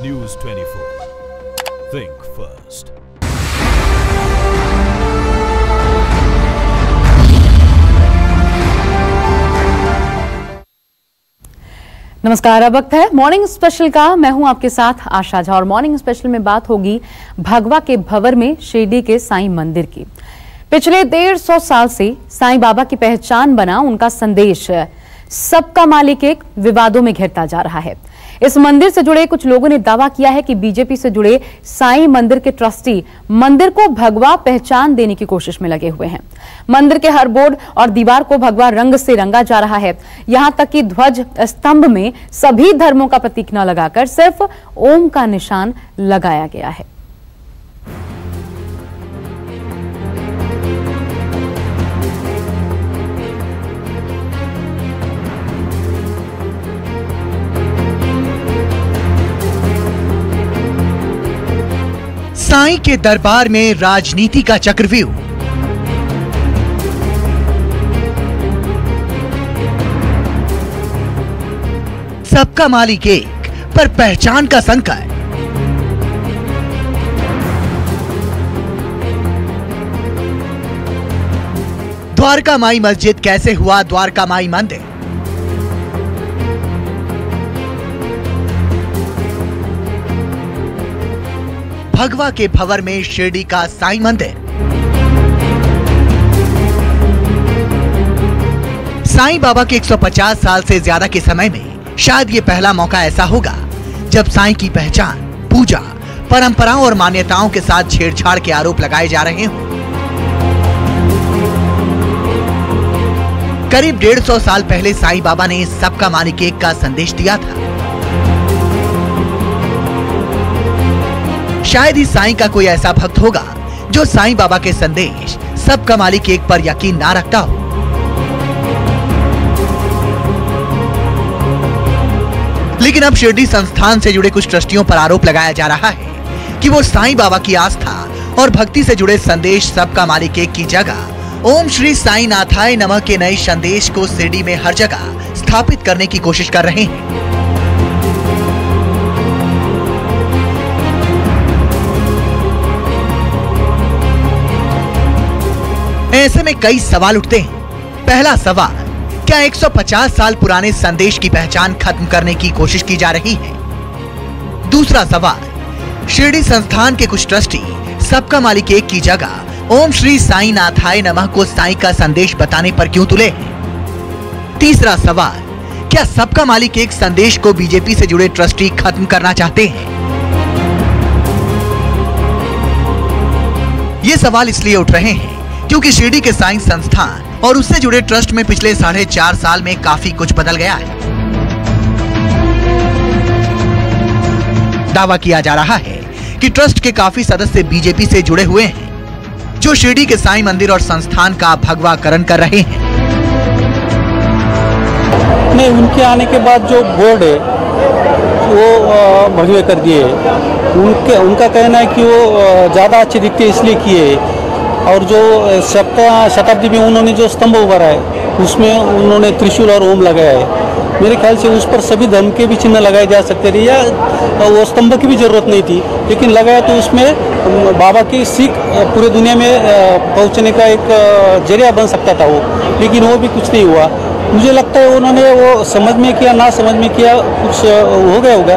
News 24. Think first. नमस्कार, अब वक्त है मॉर्निंग स्पेशल का। मैं हूं आपके साथ आशा झा और मॉर्निंग स्पेशल में बात होगी भगवा के भंवर में शिरडी के साईं मंदिर की। पिछले 150 साल से साईं बाबा की पहचान बना उनका संदेश सबका मालिक एक विवादों में घिरता जा रहा है। इस मंदिर से जुड़े कुछ लोगों ने दावा किया है कि बीजेपी से जुड़े साईं मंदिर के ट्रस्टी मंदिर को भगवा पहचान देने की कोशिश में लगे हुए हैं। मंदिर के हर बोर्ड और दीवार को भगवा रंग से रंगा जा रहा है। यहां तक कि ध्वज स्तंभ में सभी धर्मों का प्रतीक न लगाकर सिर्फ ओम का निशान लगाया गया है। साईं के दरबार में राजनीति का चक्रव्यूह। सबका मालिक एक पर पहचान का संकट। द्वारका माई मस्जिद कैसे हुआ द्वारका माई मंदिर? भगवा के भंवर में शिरडी का साईं मंदिर। साईं बाबा के 150 साल से ज्यादा के समय में शायद ये पहला मौका ऐसा होगा जब साईं की पहचान, पूजा, परंपराओं और मान्यताओं के साथ छेड़छाड़ के आरोप लगाए जा रहे हों। करीब 150 साल पहले साईं बाबा ने सबका मालिक एक का संदेश दिया था। शायद ही साईं का कोई ऐसा भक्त होगा जो साईं बाबा के संदेश सबका मालिक एक पर यकीन ना रखता हो। लेकिन अब शिरडी संस्थान से जुड़े कुछ ट्रस्टियों पर आरोप लगाया जा रहा है कि वो साईं बाबा की आस्था और भक्ति से जुड़े संदेश सबका मालिक एक की जगह ओम श्री साईं नाथाय नमः के नए संदेश को शिरडी में हर जगह स्थापित करने की कोशिश कर रहे हैं। ऐसे में कई सवाल उठते हैं। पहला सवाल, क्या 150 साल पुराने संदेश की पहचान खत्म करने की कोशिश की जा रही है? दूसरा सवाल, शिरडी संस्थान के कुछ ट्रस्टी सबका मालिक एक की जगह ओम श्री साईं नाथाय नमः को साईं का संदेश बताने पर क्यों तुले हैं? तीसरा सवाल, क्या सबका मालिक एक संदेश को बीजेपी से जुड़े ट्रस्टी खत्म करना चाहते हैं? ये सवाल इसलिए उठ रहे हैं क्योंकि शिरडी के साईं संस्थान और उससे जुड़े ट्रस्ट में पिछले 4.5 साल में काफी कुछ बदल गया है। दावा किया जा रहा है कि ट्रस्ट के काफी सदस्य बीजेपी से जुड़े हुए हैं, जो शिरडी के साईं मंदिर और संस्थान का भगवाकरण कर रहे हैं। नहीं, उनके आने के बाद जो बोर्ड है वो भगवे कर दिए। उनका कहना है कि वो ज्यादा अच्छे दिखते इसलिए किए, और जो शताब्दी में उन्होंने जो स्तंभ उभारा है उसमें उन्होंने त्रिशूल और ओम लगाया है। मेरे ख्याल से उस पर सभी धर्म के भी चिन्ह लगाए जा सकते थे, या वो स्तंभ की भी जरूरत नहीं थी, लेकिन लगाया तो उसमें बाबा की सीख पूरे दुनिया में पहुंचने का एक जरिया बन सकता था वो, लेकिन वो भी कुछ नहीं हुआ। मुझे लगता है उन्होंने वो समझ में किया ना समझ में किया, कुछ हो गया होगा।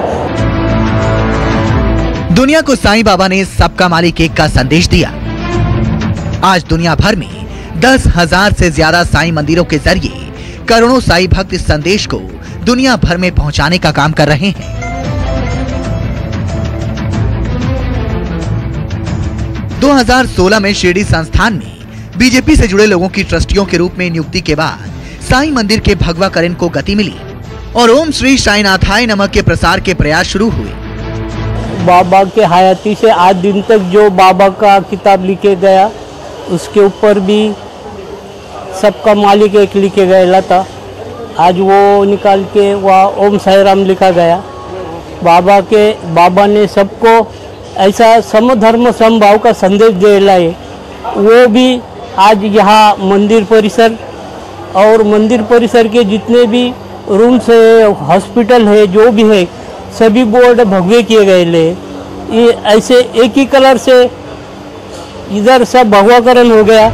दुनिया को साईं बाबा ने सबका मालिक एक का संदेश दिया। आज दुनिया भर में 10,000 से ज्यादा साईं मंदिरों के जरिए करोड़ों साईं भक्त इस संदेश को दुनिया भर में पहुंचाने का काम कर रहे हैं। 2016 में शिरडी संस्थान में बीजेपी से जुड़े लोगों की ट्रस्टियों के रूप में नियुक्ति के बाद साईं मंदिर के भगवाकरण को गति मिली और ओम श्री साईं नाथाय नमः के प्रसार के प्रयास शुरू हुए। बाबा के हयाती से आज दिन तक जो बाबा का किताब लिखे गया उसके ऊपर भी सबका मालिक एक लिखे गया था। आज वो निकाल के वहाँ ओम साई राम लिखा गया। बाबा ने सबको ऐसा समधर्म समभाव का संदेश दे लाए। वो भी आज यहाँ मंदिर परिसर और मंदिर परिसर के जितने भी रूम्स है, हॉस्पिटल है, जो भी है, सभी बोर्ड भगवे किए गए ले, ये ऐसे एक ही कलर से इधर सब भगवाकरण हो गया।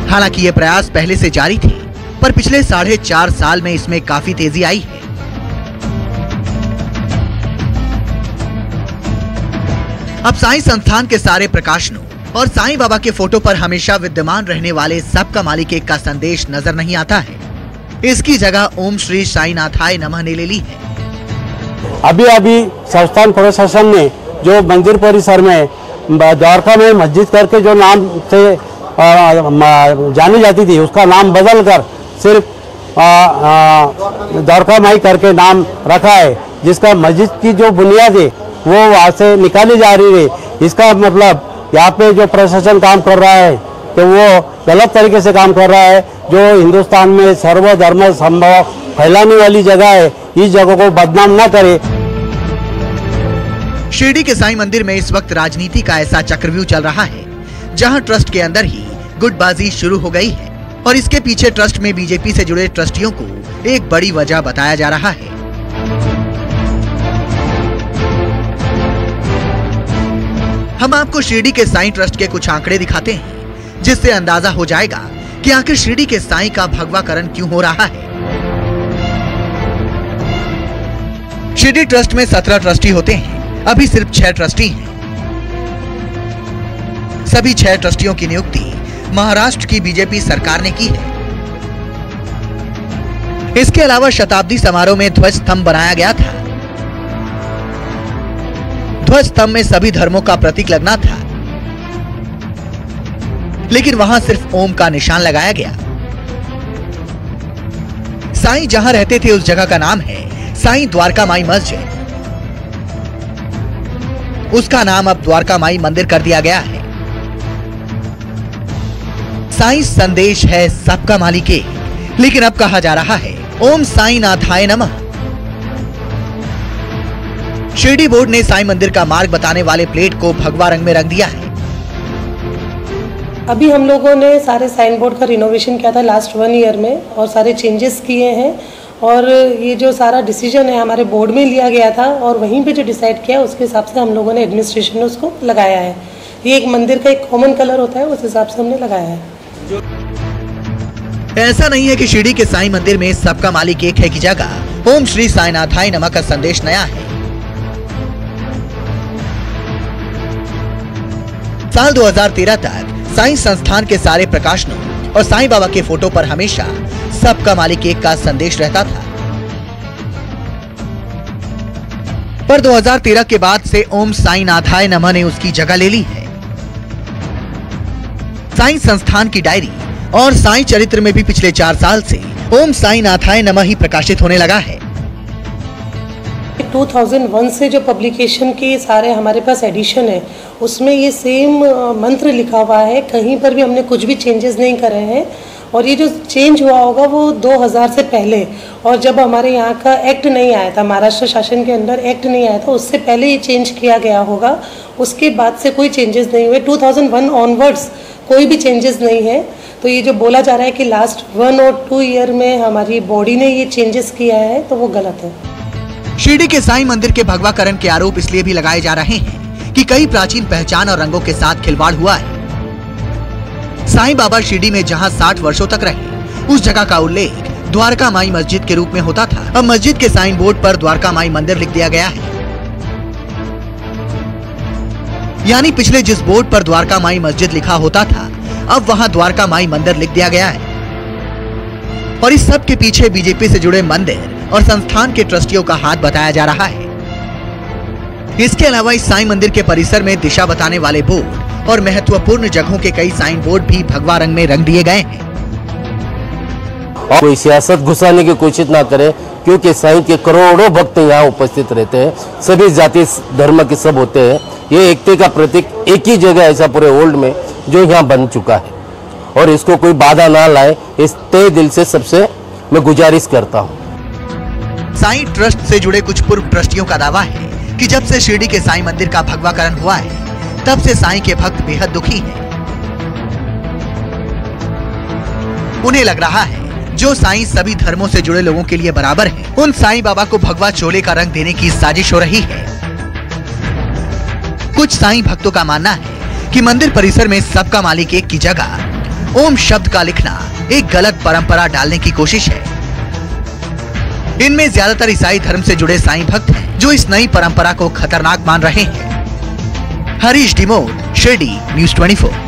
हालांकि ये प्रयास पहले से जारी थे, पर पिछले 4.5 साल में इसमें काफी तेजी आई है। अब साईं संस्थान के सारे प्रकाशनों और साईं बाबा के फोटो पर हमेशा विद्यमान रहने वाले सबका मालिक एक का संदेश नजर नहीं आता है। इसकी जगह ओम श्री साईनाथाय नमः ने ले ली है। अभी संस्थान प्रशासन ने जो मंदिर परिसर में द्वारका में मस्जिद करके जो नाम से जानी जाती थी, उसका नाम बदलकर सिर्फ द्वारका माई करके नाम रखा है, जिसका मस्जिद की जो बुनियाद है वो वहाँ से निकाली जा रही है। इसका मतलब यहाँ पे जो प्रशासन काम कर रहा है तो वो गलत तरीके से काम कर रहा है। जो हिंदुस्तान में सर्वधर्म संभव फैलाने वाली जगह है, इस जगह को बदनाम न करे। शिरडी के साईं मंदिर में इस वक्त राजनीति का ऐसा चक्रव्यूह चल रहा है, जहां ट्रस्ट के अंदर ही गुटबाजी शुरू हो गई है और इसके पीछे ट्रस्ट में बीजेपी से जुड़े ट्रस्टियों को एक बड़ी वजह बताया जा रहा है। हम आपको शिरडी के साईं ट्रस्ट के कुछ आंकड़े दिखाते हैं, जिससे अंदाजा हो जाएगा कि आखिर शिरडी के साईं का भगवाकरण क्यों हो रहा है। शिरडी ट्रस्ट में 17 ट्रस्टी होते हैं, अभी सिर्फ 6 ट्रस्टी हैं। सभी 6 ट्रस्टियों की नियुक्ति महाराष्ट्र की बीजेपी सरकार ने की है। इसके अलावा शताब्दी समारोह में ध्वज स्तंभ बनाया गया था। ध्वज स्तंभ में सभी धर्मों का प्रतीक लगना था, लेकिन वहां सिर्फ ओम का निशान लगाया गया। साईं जहां रहते थे उस जगह का नाम है साईं द्वारका माई मस्जिद। उसका नाम अब द्वारका माई मंदिर कर दिया गया है। साईं संदेश है सबका मालिक एक, लेकिन अब कहा जा रहा है ओम साईनाथाय नमः। शिरडी बोर्ड ने साईं मंदिर का मार्ग बताने वाले प्लेट को भगवा रंग में रंग दिया है। अभी हम लोगों ने सारे साइन बोर्ड का रिनोवेशन किया था लास्ट 1 ईयर में और सारे चेंजेस किए हैं और ये जो सारा डिसीजन है हमारे बोर्ड में लिया गया था और वहीं पे जो डिसाइड किया उसके हिसाब से हम लोगों ने एडमिनिस्ट्रेशन ने उसको लगाया है। ये एक मंदिर का एक कॉमन कलर होता है, उस हिसाब से हमने लगाया है। ऐसा नहीं है कि शिरडी के साईं मंदिर में सबका मालिक एक है की जगह ओम श्री साईनाथाय नमः का संदेश नया है। साल 2013 तक साईं संस्थान के सारे प्रकाशनों और साईं बाबा के फोटो पर हमेशा सबका मालिक एक का संदेश रहता था, पर 2013 के बाद से ओम साईनाथाय नमः ने उसकी जगह ले ली है। साईं संस्थान की डायरी और साईं चरित्र में भी पिछले 4 साल से ओम साईनाथाय नमः ही प्रकाशित होने लगा है। 2001 से जो पब्लिकेशन के सारे हमारे पास एडिशन है उसमें ये सेम मंत्र लिखा हुआ है, कहीं पर भी हमने कुछ भी चेंजेस नहीं करे हैं। और ये जो चेंज हुआ होगा वो 2000 से पहले, और जब हमारे यहाँ का एक्ट नहीं आया था, महाराष्ट्र शासन के अंदर एक्ट नहीं आया था, उससे पहले ये चेंज किया गया होगा। उसके बाद से कोई चेंजेस नहीं हुए। 2001 ऑनवर्ड्स कोई भी चेंजेस नहीं है। तो ये जो बोला जा रहा है कि लास्ट 1 और 2 ईयर में हमारी बॉडी ने ये चेंजेस किया है, तो वो गलत है। शिरडी के साईं मंदिर के भगवाकरण के आरोप इसलिए भी लगाए जा रहे हैं कि कई प्राचीन पहचान और रंगों के साथ खिलवाड़ हुआ है। साईं बाबा शिरडी में जहां 60 वर्षों तक रहे, उस जगह का उल्लेख द्वारका माई मस्जिद के रूप में होता था। अब मस्जिद के साइन बोर्ड पर द्वारका माई मंदिर लिख दिया गया है। यानी पिछले जिस बोर्ड पर द्वारका माई मस्जिद लिखा होता था, अब वहां द्वारका माई मंदिर लिख दिया गया है। और इस सब के पीछे बीजेपी से जुड़े मंदिर और संस्थान के ट्रस्टियों का हाथ बताया जा रहा है। इसके अलावा इस साईं मंदिर के परिसर में दिशा बताने वाले बोर्ड और महत्वपूर्ण जगहों के कई साइन बोर्ड भी भगवा रंग में रंग दिए गए हैं। कोई सियासत घुसाने की कोशिश ना करे, क्योंकि साईं के करोड़ों भक्त यहाँ उपस्थित रहते हैं, सभी जाति धर्म के सब होते हैं। ये एकता का प्रतीक एक ही जगह ऐसा पूरे वर्ल्ड में जो यहाँ बन चुका है, और इसको कोई बाधा ना लाए, इस तहे दिल से सबसे मैं गुजारिश करता हूँ। साईं ट्रस्ट से जुड़े कुछ पूर्व ट्रस्टियों का दावा है कि जब से शिरडी के साईं मंदिर का भगवाकरण हुआ है, तब से साईं के भक्त बेहद दुखी हैं। उन्हें लग रहा है जो साईं सभी धर्मों से जुड़े लोगों के लिए बराबर हैं, उन साईं बाबा को भगवा चोले का रंग देने की साजिश हो रही है। कुछ साईं भक्तों का मानना है कि मंदिर परिसर में सबका मालिक एक की जगह ओम शब्द का लिखना एक गलत परंपरा डालने की कोशिश है। इनमें ज्यादातर ईसाई धर्म से जुड़े साईं भक्त हैं, जो इस नई परंपरा को खतरनाक मान रहे हैं। हरीश डिमोद, शिरडी, न्यूज़ 24।